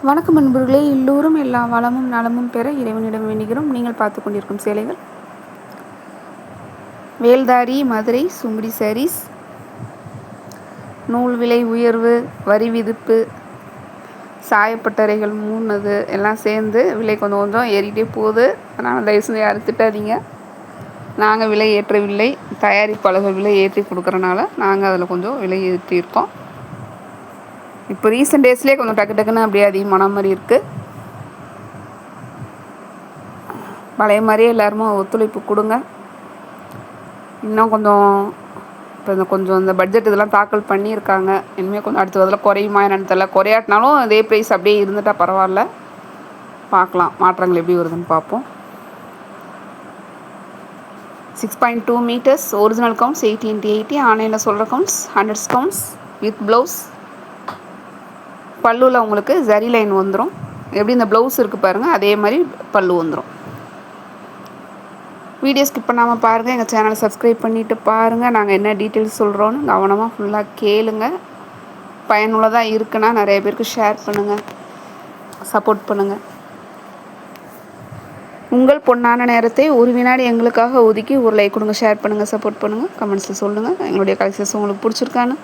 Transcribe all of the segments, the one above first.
வணக்கம் நண்பர்களே, எல்லோரும் எல்லா வளமும் நலமும் பெற இறைவனிடம் வேண்டுகிறோம். நீங்கள் பார்த்து கொண்டிருக்கும் சேலைகள் வேல்தாரி மதுரை சுங்குடி சாரீஸ். நூல் விலை உயர்வு, வரி விதிப்பு, சாயப்பட்டறைகள் மூணுது எல்லாம் சேர்ந்து விலை கொஞ்சம் கொஞ்சம் ஏறிக்கிட்டே போகுது. அதனால் தயவுசெய்து யாரும் திட்டாதீங்க. நாங்கள் விலை ஏற்றவில்லை, தயாரிப்பாளர்கள் விலை ஏற்றி கொடுக்குறனால நாங்கள் அதில் கொஞ்சம் விலை ஏற்றியிருக்கோம். இப்போ ரீசெண்ட் டேஸ்லேயே கொஞ்சம் டக்கு டக்குன்னு அப்படியே அதிகமான மாதிரி இருக்குது. பழைய மாதிரியே எல்லாருமே ஒத்துழைப்பு கொடுங்க. இன்னும் கொஞ்சம் இப்போ இந்த பட்ஜெட் இதெல்லாம் தாக்கல் பண்ணியிருக்காங்க. இனிமேல் கொஞ்சம் அடுத்த இதில் குறையுமா என்னன்னு தெரியல. குறையாட்டினாலும் அதே ப்ரைஸ் அப்படியே இருந்துட்டால் பரவாயில்ல. பார்க்கலாம் மாற்றங்கள் எப்படி வருதுன்னு பார்ப்போம். 6.2 மீட்டர்ஸ் ஒரிஜினல் கவுண்ட்ஸ் 80x80. ஆன்லைனில் சொல்கிற கவுண்ட்ஸ் 100 கவுண்ட்ஸ் வித் ப்ளவுஸ். பல்லுவில் உங்களுக்கு ஜரி லைன் வந்துடும். எப்படி இந்த ப்ளவுஸ் இருக்குது பாருங்கள், அதே மாதிரி பல்லு வந்துடும். வீடியோ ஸ்கிப் பண்ணாமல் பாருங்கள். எங்கள் சேனலை சப்ஸ்கிரைப் பண்ணிவிட்டு பாருங்கள். நாங்கள் என்ன டீட்டெயில்ஸ் சொல்கிறோன்னு கவனமாக ஃபுல்லாக கேளுங்க. பயனுள்ளதாக இருக்குன்னா நிறைய பேருக்கு ஷேர் பண்ணுங்கள், சப்போர்ட் பண்ணுங்கள். உங்கள் பொன்னான நேரத்தை ஒரு வினாடி எங்களுக்காக ஒதுக்கி ஒரு லைக் கொடுங்க, ஷேர் பண்ணுங்கள், சப்போர்ட் பண்ணுங்கள். கமெண்ட்ஸில் சொல்லுங்கள் எங்களுடைய கலெக்ஷன்ஸ் உங்களுக்கு பிடிச்சிருக்கான்னு.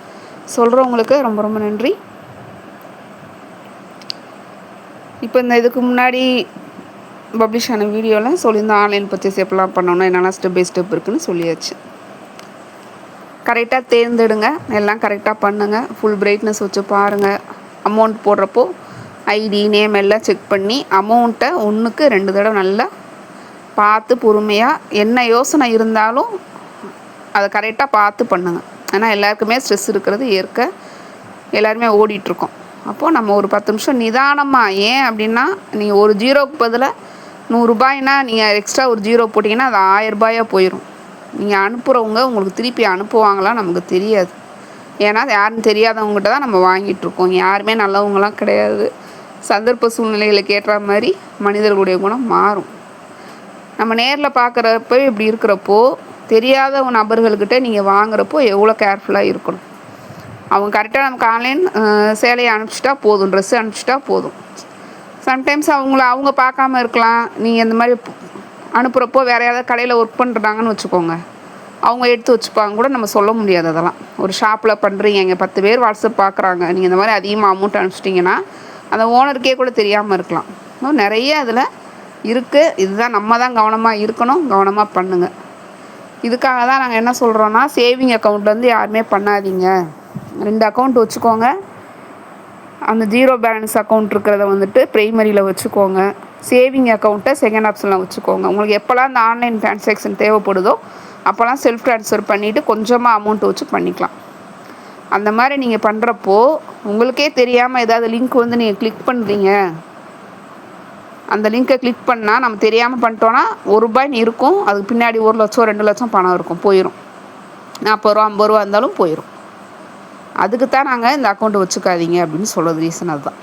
சொல்கிறவங்களுக்கு ரொம்ப ரொம்ப நன்றி. இப்போ இந்த இதுக்கு முன்னாடி பப்ளிஷ் ஆன வீடியோவில் சொல்லியிருந்தோம் ஆன்லைன் பர்ச்சேஸ் எப்படிலாம் பண்ணணும், என்னென்னா ஸ்டெப் பை ஸ்டெப் இருக்குதுன்னு சொல்லியாச்சு. கரெக்டாக தேர்ந்தெடுங்க, எல்லாம் கரெக்டாக பண்ணுங்கள். ஃபுல் பிரைட்னஸ் வச்சு பாருங்கள். அமௌண்ட் போடுறப்போ ஐடி நேம் எல்லாம் செக் பண்ணி அமௌண்ட்டை 1க்கு 2 தடவை நல்லா பார்த்து பொறுமையாக என்ன யோசனை இருந்தாலும் அதை கரெக்டாக பார்த்து பண்ணுங்கள். ஏன்னா எல்லாருக்குமே ஸ்ட்ரெஸ் இருக்கிறது இயற்கை, எல்லாருமே ஓடிட்டுருக்கோம். அப்போது நம்ம ஒரு 10 நிமிஷம் நிதானமாக, ஏன் அப்படின்னா நீங்கள் ஒரு ஜீரோக்கு பதிலாக 100 ரூபாய்னா நீங்கள் எக்ஸ்ட்ரா ஒரு ஜீரோ போட்டிங்கன்னா அது 1000 ரூபாயாக போயிடும். நீங்கள் அனுப்புகிறவங்க உங்களுக்கு திருப்பி அனுப்புவாங்களாம் நமக்கு தெரியாது. ஏன்னா யாருன்னு தெரியாதவங்ககிட்ட தான் நம்ம வாங்கிட்டுருக்கோம். யாருமே நல்லவங்களாம் கிடையாது. சந்தர்ப்ப சூழ்நிலைகளுக்கு ஏற்ற மாதிரி மனிதர்களுடைய குணம் மாறும். நம்ம நேரில் பார்க்குறப்ப இப்படி இருக்கிறப்போ தெரியாத நபர்கள்கிட்ட நீங்கள் வாங்குறப்போ எவ்வளோ கேர்ஃபுல்லாக இருக்கணும். அவங்க கரெக்டாக நமக்கு ஆன்லைன் சேலையை அனுப்பிச்சிட்டா போதும், ட்ரெஸ்ஸு அனுப்பிச்சிட்டா போதும். சம்டைம்ஸ் அவங்க பார்க்காம இருக்கலாம். நீங்கள் இந்த மாதிரி அனுப்புகிறப்போ வேறு ஏதாவது கடையில் ஒர்க் பண்ணுறாங்கன்னு வச்சுக்கோங்க, அவங்க எடுத்து வச்சுப்பாங்க கூட, நம்ம சொல்ல முடியாது. அதெல்லாம் ஒரு ஷாப்பில் பண்ணுறீங்க, இங்கே 10 பேர் வாட்ஸ்அப் பார்க்குறாங்க, நீங்கள் இந்த மாதிரி அதிகமாக அமௌண்ட் அனுப்பிச்சிட்டிங்கன்னா அந்த ஓனருக்கே கூட தெரியாமல் இருக்கலாம். இன்னும் நிறைய அதில் இருக்குது. இதுதான் நம்ம தான் கவனமாக இருக்கணும், கவனமாக பண்ணுங்கள். இதுக்காக தான் நாங்கள் என்ன சொல்கிறோன்னா, சேவிங் அக்கௌண்ட்லேருந்து யாருமே பண்ணாதீங்க. 2 அக்கௌண்ட் வச்சுக்கோங்க. அந்த ஜீரோ பேலன்ஸ் அக்கௌண்ட் இருக்கிறத வந்துட்டு ப்ரைமரியில் வச்சுக்கோங்க. சேவிங் அக்கௌண்ட்டை செகண்ட் ஆப்ஷனில் வச்சுக்கோங்க. உங்களுக்கு எப்போல்லாம் இந்த ஆன்லைன் ட்ரான்சாக்ஷன் தேவைப்படுதோ அப்போல்லாம் செல்ஃப் ட்ரான்ஸ்ஃபர் பண்ணிவிட்டு கொஞ்சமாக அமௌண்ட் வச்சு பண்ணிக்கலாம். அந்த மாதிரி நீங்கள் பண்ணுறப்போ உங்களுக்கே தெரியாமல் ஏதாவது லிங்க் வந்து நீங்கள் கிளிக் பண்ணுறீங்க, அந்த லிங்க்கை கிளிக் பண்ணால் நம்ம தெரியாமல் பண்ணிட்டோன்னா ₹1 இருக்கும். அதுக்கு பின்னாடி 1 லட்சம் 2 லட்சம் பணம் இருக்கும், போயிடும். 40 ரூபா 50 ரூபா இருந்தாலும் போயிடும். அதுக்கு தான் நாங்கள் இந்த அக்கௌண்ட்டு வச்சுக்காதீங்க அப்படின்னு சொல்கிறது. ரீசன் அதுதான்.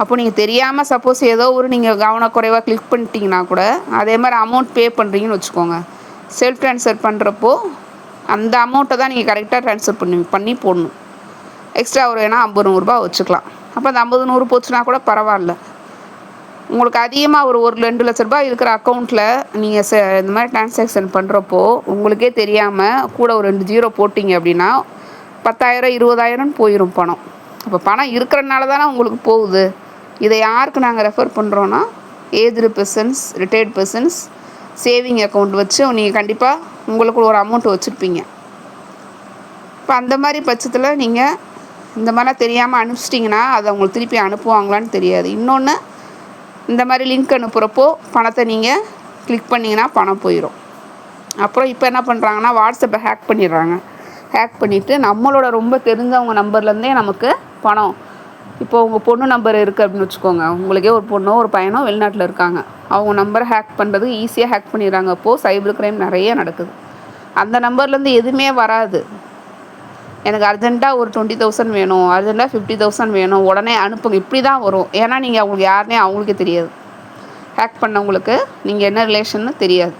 அப்போ நீங்கள் தெரியாமல் சப்போஸ் ஏதோ ஒரு நீங்கள் கவனக்குறைவாக கிளிக் பண்ணிட்டீங்கன்னா கூட, அதே மாதிரி அமௌண்ட் பே பண்ணுறீங்கன்னு வச்சுக்கோங்க, செல்ஃப் ட்ரான்ஸ்ஃபர் பண்ணுறப்போ அந்த அமௌண்ட்டை தான் நீங்கள் கரெக்டாக ட்ரான்ஸ்ஃபர் பண்ணி போடணும். எக்ஸ்ட்ரா ஒரு வேணால் 50 ரூபா வச்சுக்கலாம். அப்போ அந்த 50 100 போச்சுன்னா கூட பரவாயில்ல. உங்களுக்கு அதிகமாக ஒரு 2 லட்ச ரூபாய் இருக்கிற அக்கௌண்ட்டில் நீங்கள் இந்த மாதிரி ட்ரான்சாக்ஷன் பண்ணுறப்போ உங்களுக்கே தெரியாமல் கூட ஒரு 2 ஜீரோ போட்டிங்க அப்படின்னா 10,000 20,000 போயிடும் பணம். அப்போ பணம் இருக்கிறனால தானே உங்களுக்கு போகுது. இதை யாருக்கு நாங்கள் ரெஃபர் பண்ணுறோன்னா, aged persons, retired persons, saving account வச்சு நீங்கள் கண்டிப்பாக உங்களுக்கு ஒரு அமௌண்ட் வச்சுருப்பீங்க. இப்போ அந்த மாதிரி பட்சத்தில் நீங்கள் இந்த மாதிரிலாம் தெரியாமல் அனுப்பிச்சிட்டிங்கன்னா அதை அவங்களுக்கு திருப்பி அனுப்புவாங்களான்னு தெரியாது. இன்னொன்று, இந்த மாதிரி லிங்க் அனுப்புகிறப்போ பணத்தை நீங்கள் கிளிக் பண்ணிங்கன்னா பணம் போயிடும். அப்புறம் இப்போ என்ன பண்ணுறாங்கன்னா, வாட்ஸ்அப்பை ஹேக் பண்ணிடுறாங்க. ஹேக் பண்ணிவிட்டு நம்மளோட ரொம்ப தெரிஞ்சவங்க நம்பர்லேருந்தே நமக்கு பணம், இப்போ உங்கள் பொண்ணு நம்பர் இருக்குது அப்படின்னு வச்சுக்கோங்க, உங்களுக்கே ஒரு பொண்ணோ ஒரு பையனோ வெளிநாட்டில் இருக்காங்க, அவங்க நம்பரை ஹேக் பண்ணுறது ஈஸியாக ஹேக் பண்ணிடுறாங்க. அப்போது சைபர் கிரைம் நிறைய நடக்குது. அந்த நம்பர்லேருந்து எதுவுமே வராது. எனக்கு அர்ஜென்ட்டாக ஒரு 20,000 வேணும், அர்ஜென்ட்டாக 50,000 வேணும், உடனே அனுப்புங்க, இப்படி தான் வரும். ஏன்னா நீங்கள் அவங்களுக்கு யாருனே அவங்களுக்கே தெரியாது. ஹேக் பண்ணவங்களுக்கு நீங்கள் என்ன ரிலேஷன்னு தெரியாது.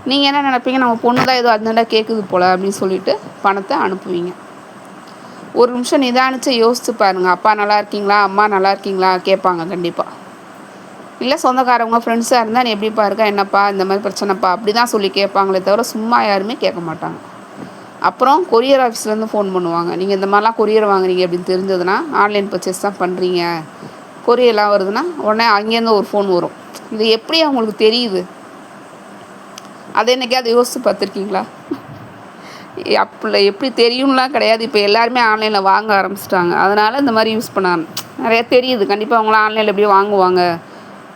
நீங்கள் என்ன நினைப்பீங்க, நம்ம பொண்ணு தான் ஏதோ அர்ஜென்ட்டாக கேட்குது போல் அப்படின்னு சொல்லிவிட்டு பணத்தை அனுப்புவீங்க. ஒரு நிமிஷம் நிதானித்து யோசிச்சு பாருங்கள். அப்பா நல்லா இருக்கீங்களா, அம்மா நல்லா இருக்கீங்களா கேட்பாங்க கண்டிப்பாக. இல்லை சொந்தக்காரவங்க ஃப்ரெண்ட்ஸாக இருந்தால் நீ எப்படிப்பா இருக்கா, என்னப்பா இந்த மாதிரி பிரச்சனைப்பா அப்படி தான் சொல்லி கேட்பாங்களே தவிர சும்மா யாருமே கேட்க மாட்டாங்க. அப்புறம் கொரியர் ஆஃபீஸ்லேருந்து ஃபோன் பண்ணுவாங்க. நீங்கள் இந்த மாதிரிலாம் கொரியர் வாங்குறீங்க அப்படின்னு தெரிஞ்சதுன்னா, ஆன்லைன் பர்ச்சேஸ் தான் பண்ணுறீங்க, கொரியர்லாம் வருதுன்னா உடனே அங்கேருந்து ஒரு ஃபோன் வரும். இது எப்படி அவங்களுக்கு தெரியுது? அதை என்னைக்காவது யோசித்து பார்த்துருக்கீங்களா? அப்படி எப்படி தெரியும்லாம் கிடையாது. இப்போ எல்லாருமே ஆன்லைனில் வாங்க ஆரம்பிச்சிட்டாங்க. அதனால் இந்த மாதிரி யூஸ் பண்ண நிறையா தெரியுது. கண்டிப்பாக அவங்களாம் ஆன்லைனில் எப்படியும் வாங்குவாங்க.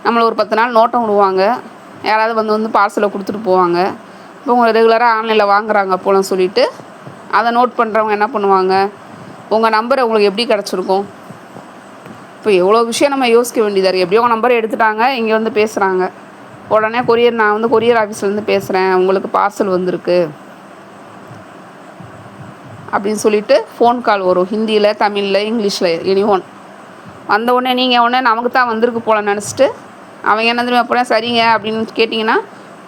நம்மளை ஒரு 10 நாள் நோட்டம் விடுவாங்க. யாராவது வந்து பார்சலை கொடுத்துட்டு போவாங்க. இப்போ உங்களை ரெகுலராக ஆன்லைனில் வாங்குறாங்க போலன்னு சொல்லிவிட்டு அதை நோட் பண்ணுறவங்க என்ன பண்ணுவாங்க, உங்கள் நம்பரை உங்களுக்கு எப்படி கிடச்சிருக்கும்? இப்போ எவ்வளோ விஷயம் நம்ம யோசிக்க வேண்டியதாக இருக்குது. எப்படியோ உங்கள் நம்பரை எடுத்துட்டாங்க, இங்கே வந்து பேசுகிறாங்க. உடனே நான் வந்து கொரியர் ஆஃபீஸ்லேருந்து பேசுகிறேன், உங்களுக்கு பார்சல் வந்திருக்கு அப்படின்னு சொல்லிவிட்டு ஃபோன் கால் வரும். ஹிந்தியில், தமிழில், இங்கிலீஷில் எனி ஒன். வந்த உடனே நீங்கள் உடனே நமக்கு தான் வந்திருக்கு போல் நினச்சிட்டு அவங்க என்ன தெரியுமா போனால் சரிங்க அப்படின்னு கேட்டிங்கன்னா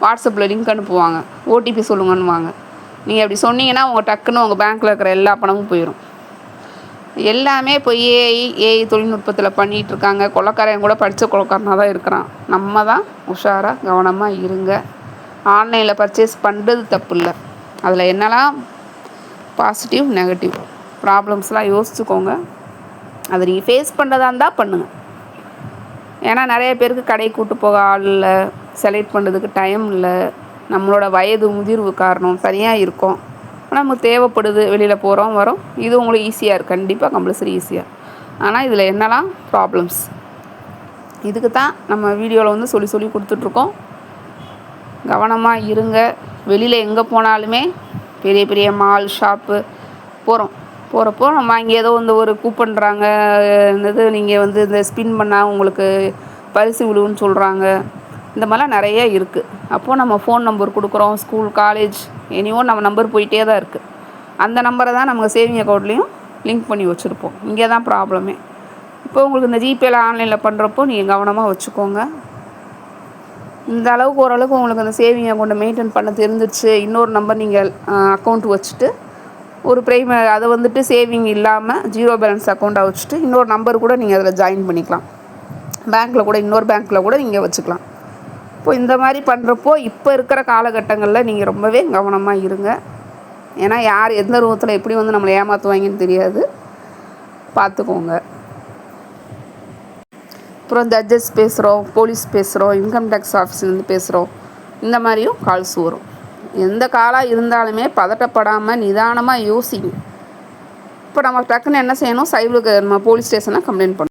வாட்ஸ்அப்பில் லிங்க் அனுப்புவாங்க. ஓடிபி சொல்லுங்கன்னுவாங்க. நீங்கள் அப்படி சொன்னீங்கன்னா உங்கள் டக்குன்னு உங்கள் பேங்க்கில் இருக்கிற எல்லா பணமும் போயிடும். எல்லாமே இப்போ ஏஐ தொழில்நுட்பத்தில் பண்ணிகிட்ருக்காங்க. கொள்ளைக்காரன் கூட படித்த கொள்ளைக்காரனாக தான் இருக்கிறான். நம்ம தான் உஷாராக கவனமாக இருங்க. ஆன்லைனில் பர்ச்சேஸ் பண்ணுறது தப்பு இல்லை. அதில் என்னெல்லாம் பாசிட்டிவ் நெகட்டிவ் ப்ராப்ளம்ஸ்லாம் யோசிச்சுக்கோங்க. அதை நீங்கள் ஃபேஸ் பண்ணுறதா இருந்தால் பண்ணுங்கள். ஏன்னா நிறைய பேருக்கு கடை கூட்டு போக ஆள் இல்லை, செலக்ட் பண்ணுறதுக்கு டைம் இல்லை, நம்மளோட வயது முதிர்வு காரணம் சரியாக இருக்கும். ஆனால் நமக்கு தேவைப்படுது, வெளியில் போகிறோம் வரோம், இது உங்களுக்கு ஈஸியாக இருக்குது, கண்டிப்பாக கம்பல்சரி ஈஸியாக. ஆனால் இதில் என்னெல்லாம் ப்ராப்ளம்ஸ், இதுக்கு தான் நம்ம வீடியோவில் வந்து சொல்லி கொடுத்துட்ருக்கோம். கவனமாக இருங்க. வெளியில் எங்கே போனாலுமே பெரிய பெரிய மால் ஷாப்பு போகிறப்போ நம்ம அங்கே ஏதோ வந்து ஒரு கூப்பன்றாங்க, என்னது நீங்கள் வந்து இந்த ஸ்பின் பண்ணால் உங்களுக்கு பரிசு விழுவுன்னு சொல்கிறாங்க. இந்த மாதிரிலாம் நிறைய இருக்குது. அப்போது நம்ம ஃபோன் நம்பர் கொடுக்குறோம், ஸ்கூல் காலேஜ் எனியும் நம்ம நம்பர் போயிட்டே தான் இருக்குது. அந்த நம்பரை தான் நம்ம சேவிங் அக்கௌண்ட்லேயும் லிங்க் பண்ணி வச்சுருப்போம். இங்கே தான் ப்ராப்ளமே. இப்போ உங்களுக்கு இந்த ஜிபேயில் ஆன்லைனில் பண்ணுறப்போ நீங்கள் கவனமாக வச்சுக்கோங்க. இந்த அளவுக்கு ஓரளவுக்கு உங்களுக்கு அந்த சேவிங் அக்கௌண்ட்டை மெயின்டைன் பண்ண தெரிஞ்சிச்சு. இன்னொரு நம்பர் நீங்கள் அக்கௌண்ட் வச்சுட்டு ஒரு அதை வந்துட்டு சேவிங் இல்லாமல் 0 பேலன்ஸ் அக்கௌண்ட்டாக வச்சுட்டு இன்னொரு நம்பர் கூட நீங்கள் அதில் ஜாயின் பண்ணிக்கலாம். பேங்க்கில் கூட இன்னொரு பேங்க்கில் கூட நீங்கள் வச்சுக்கலாம். இப்போது இந்த மாதிரி பண்ணுறப்போ இப்போ இருக்கிற காலகட்டங்களில் நீங்கள் ரொம்பவே கவனமாக இருங்க. ஏன்னா யார் எந்த ரூபத்தில் எப்படி வந்து நம்மளை ஏமாற்றுவாங்கன்னு தெரியாது, பார்த்துக்கோங்க. அப்புறம் ஜட்ஜஸ் பேசுகிறோம், போலீஸ் பேசுகிறோம், இன்கம் டேக்ஸ் ஆஃபீஸ்லேருந்து பேசுகிறோம், இந்த மாதிரியும் கால்ஸ் வரும். எந்த காலாக இருந்தாலுமே பதட்டப்படாமல் நிதானமாக யோசிங்க. இப்போ நம்ம டக்குன்னு என்ன செய்யணும், சைபருக்கு நம்ம போலீஸ் ஸ்டேஷனில் கம்ப்ளைண்ட் பண்ணணும்.